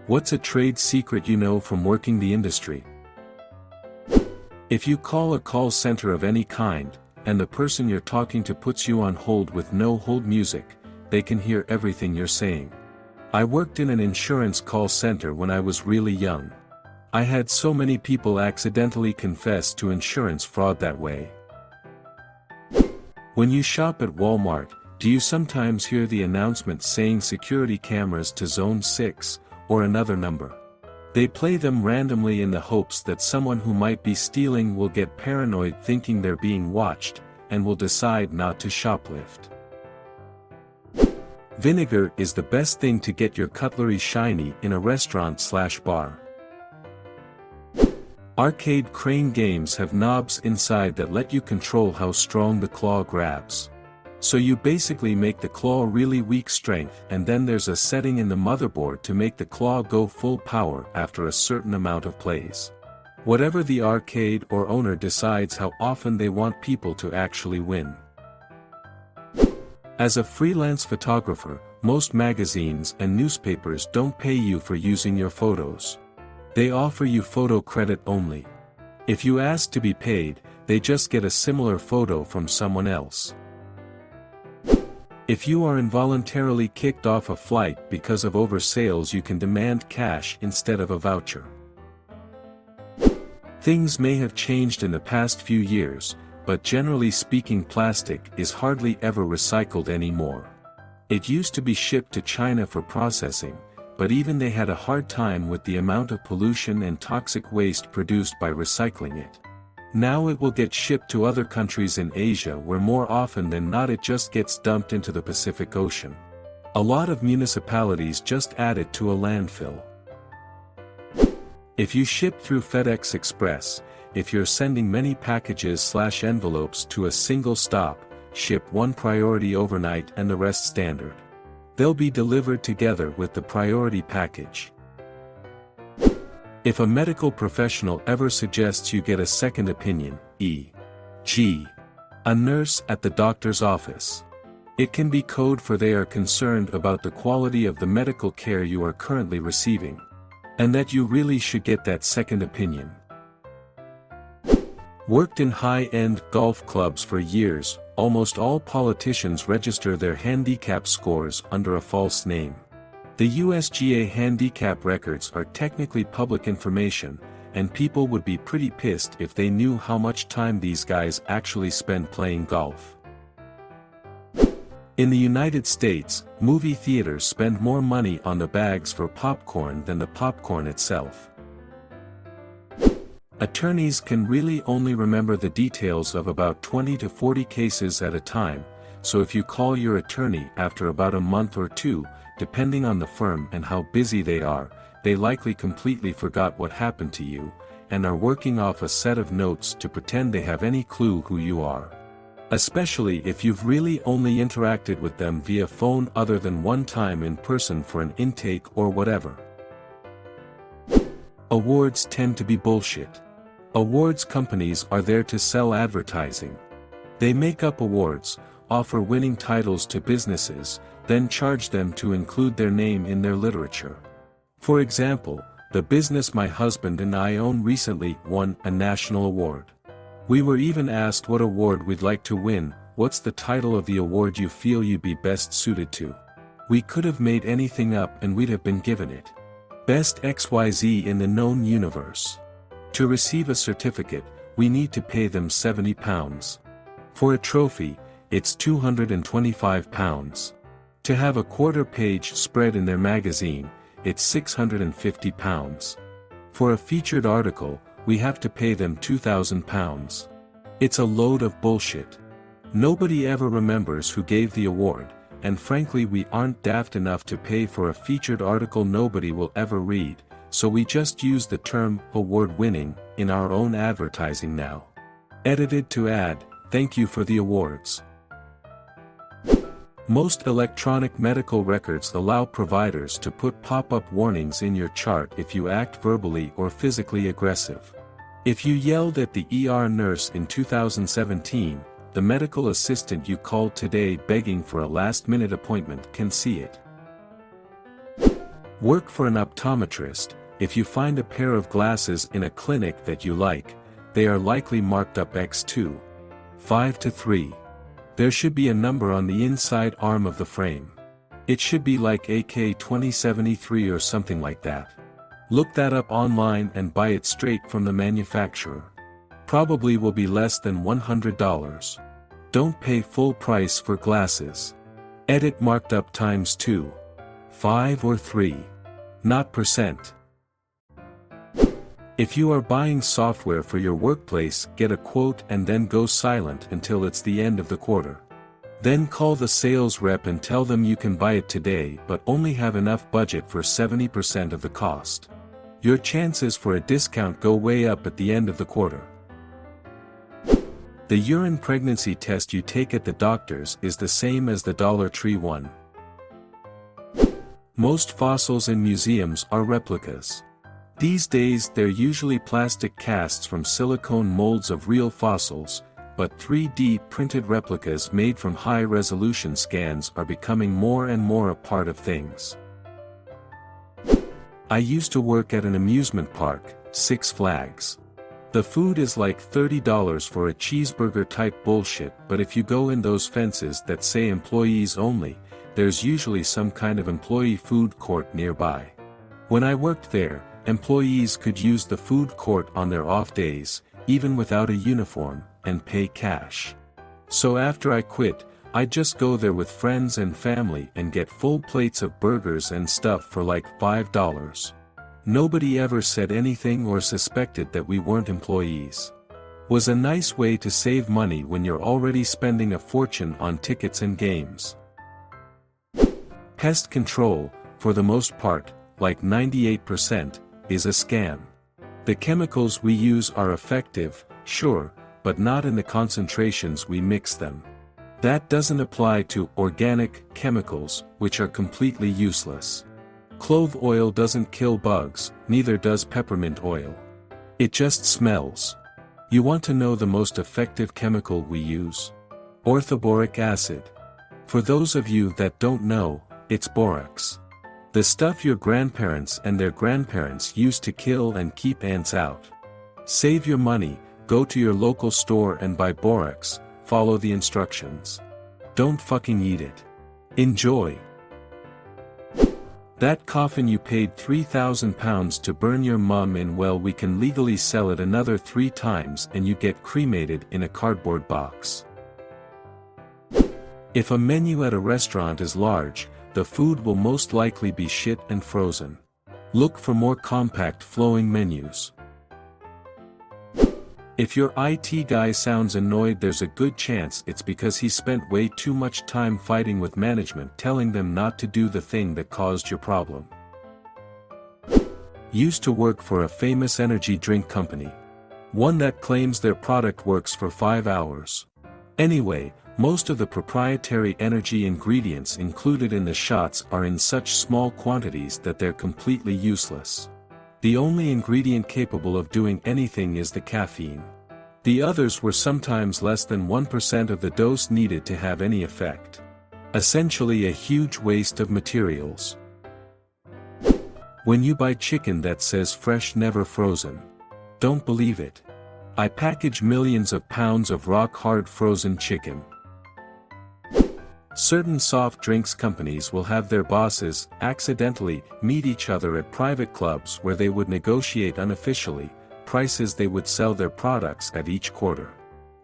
What's a trade secret you know from working the industry? If you call a call center of any kind, and the person you're talking to puts you on hold with no hold music, they can hear everything you're saying. I worked in an insurance call center when I was really young. I had so many people accidentally confess to insurance fraud that way. When you shop at Walmart, do you sometimes hear the announcement saying security cameras to zone 6, or another number? They play them randomly in the hopes that someone who might be stealing will get paranoid thinking they're being watched, and will decide not to shoplift. Vinegar is the best thing to get your cutlery shiny in a restaurant/bar. Arcade crane games have knobs inside that let you control how strong the claw grabs. So you basically make the claw really weak strength, and then there's a setting in the motherboard to make the claw go full power after a certain amount of plays. Whatever the arcade or owner decides how often they want people to actually win. As a freelance photographer, most magazines and newspapers don't pay you for using your photos. They offer you photo credit only. If you ask to be paid, they just get a similar photo from someone else. If you are involuntarily kicked off a flight because of oversales, you can demand cash instead of a voucher. Things may have changed in the past few years, but generally speaking, plastic is hardly ever recycled anymore. It used to be shipped to China for processing, but even they had a hard time with the amount of pollution and toxic waste produced by recycling it. Now it will get shipped to other countries in Asia, where more often than not it just gets dumped into the Pacific Ocean. A lot of municipalities just add it to a landfill. If you ship through FedEx Express, if you're sending many packages/envelopes to a single stop, ship one priority overnight and the rest standard. They'll be delivered together with the priority package. If a medical professional ever suggests you get a second opinion, e.g., a nurse at the doctor's office, it can be code for they are concerned about the quality of the medical care you are currently receiving, and that you really should get that second opinion. Worked in high-end golf clubs for years, almost all politicians register their handicap scores under a false name. The USGA handicap records are technically public information, and people would be pretty pissed if they knew how much time these guys actually spend playing golf. In the United States, movie theaters spend more money on the bags for popcorn than the popcorn itself. Attorneys can really only remember the details of about 20 to 40 cases at a time, so if you call your attorney after about a month or two, depending on the firm and how busy they are, they likely completely forgot what happened to you, and are working off a set of notes to pretend they have any clue who you are. Especially if you've really only interacted with them via phone other than one time in person for an intake or whatever. Awards tend to be bullshit. Awards companies are there to sell advertising. They make up awards, offer winning titles to businesses, then charge them to include their name in their literature. For example, the business my husband and I own recently won a national award. We were even asked what award we'd like to win. What's the title of the award you feel you'd be best suited to? We could have made anything up and we'd have been given it. Best XYZ in the known universe. To receive a certificate, we need to pay them £70. For a trophy, it's £225. To have a quarter-page spread in their magazine, it's £650. For a featured article, we have to pay them £2,000. It's a load of bullshit. Nobody ever remembers who gave the award, and frankly we aren't daft enough to pay for a featured article nobody will ever read, so we just use the term award-winning in our own advertising now. Edited to add, thank you for the awards. Most electronic medical records allow providers to put pop-up warnings in your chart if you act verbally or physically aggressive. If you yelled at the ER nurse in 2017, the medical assistant you called today begging for a last-minute appointment can see it. Work for an optometrist. If you find a pair of glasses in a clinic that you like, they are likely marked up x2. 5 to 3. There should be a number on the inside arm of the frame. It should be like AK-2073 or something like that. Look that up online and buy it straight from the manufacturer. Probably will be less than $100. Don't pay full price for glasses. Edit marked up times 2. 5 or 3. Not percent. If you are buying software for your workplace, get a quote and then go silent until it's the end of the quarter. Then call the sales rep and tell them you can buy it today but only have enough budget for 70% of the cost. Your chances for a discount go way up at the end of the quarter. The urine pregnancy test you take at the doctor's is the same as the Dollar Tree one. Most fossils in museums are replicas. These days they're usually plastic casts from silicone molds of real fossils, but 3D printed replicas made from high-resolution scans are becoming more and more a part of things. I used to work at an amusement park, Six Flags. The food is like $30 for a cheeseburger type bullshit, but if you go in those fences that say employees only, there's usually some kind of employee food court nearby. When I worked there, employees could use the food court on their off days, even without a uniform, and pay cash. So after I quit, I'd just go there with friends and family and get full plates of burgers and stuff for like $5. Nobody ever said anything or suspected that we weren't employees. Was a nice way to save money when you're already spending a fortune on tickets and games. Pest control, for the most part, like 98%, is a scam. The chemicals we use are effective, sure, but not in the concentrations we mix them. That doesn't apply to organic chemicals, which are completely useless. Clove oil doesn't kill bugs, neither does peppermint oil. It just smells. You want to know the most effective chemical we use? Orthoboric acid. For those of you that don't know, it's borax. The stuff your grandparents and their grandparents used to kill and keep ants out. Save your money, go to your local store and buy borax, follow the instructions. Don't fucking eat it. Enjoy. That coffin you paid £3,000 to burn your mum in, well, we can legally sell it another 3 times and you get cremated in a cardboard box. If a menu at a restaurant is large, the food will most likely be shit and frozen. Look for more compact flowing menus. If your IT guy sounds annoyed, there's a good chance it's because he spent way too much time fighting with management telling them not to do the thing that caused your problem. Used to work for a famous energy drink company. One that claims their product works for 5 hours. Anyway, most of the proprietary energy ingredients included in the shots are in such small quantities that they're completely useless. The only ingredient capable of doing anything is the caffeine. The others were sometimes less than 1% of the dose needed to have any effect. Essentially a huge waste of materials. When you buy chicken that says fresh never frozen, don't believe it. I package millions of pounds of rock-hard frozen chicken. Certain soft drinks companies will have their bosses accidentally meet each other at private clubs where they would negotiate unofficially prices they would sell their products at each quarter.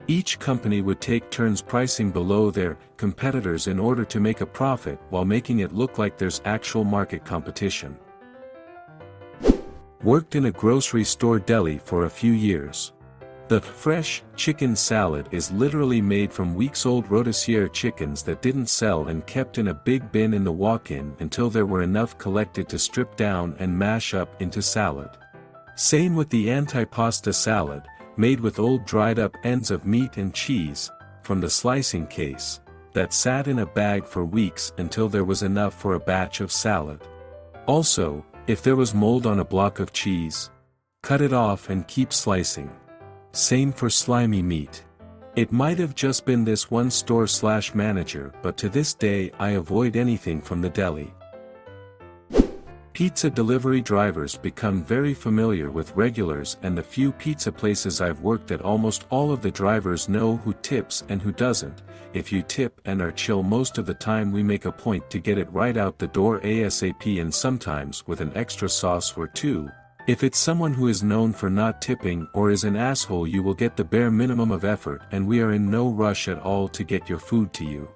Each company would take turns pricing below their competitors in order to make a profit while making it look like there's actual market competition. Worked in a grocery store deli for a few years. The fresh chicken salad is literally made from weeks-old rôtissière chickens that didn't sell and kept in a big bin in the walk-in until there were enough collected to strip down and mash up into salad. Same with the antipasta salad, made with old dried-up ends of meat and cheese, from the slicing case, that sat in a bag for weeks until there was enough for a batch of salad. Also, if there was mold on a block of cheese, cut it off and keep slicing. Same for slimy meat. It might have just been this one store/manager, but to this day I avoid anything from the deli. Pizza delivery drivers become very familiar with regulars, and the few pizza places I've worked at, almost all of the drivers know who tips and who doesn't. If you tip and are chill most of the time, we make a point to get it right out the door ASAP, and sometimes with an extra sauce or two. If it's someone who is known for not tipping or is an asshole, you will get the bare minimum of effort, and we are in no rush at all to get your food to you.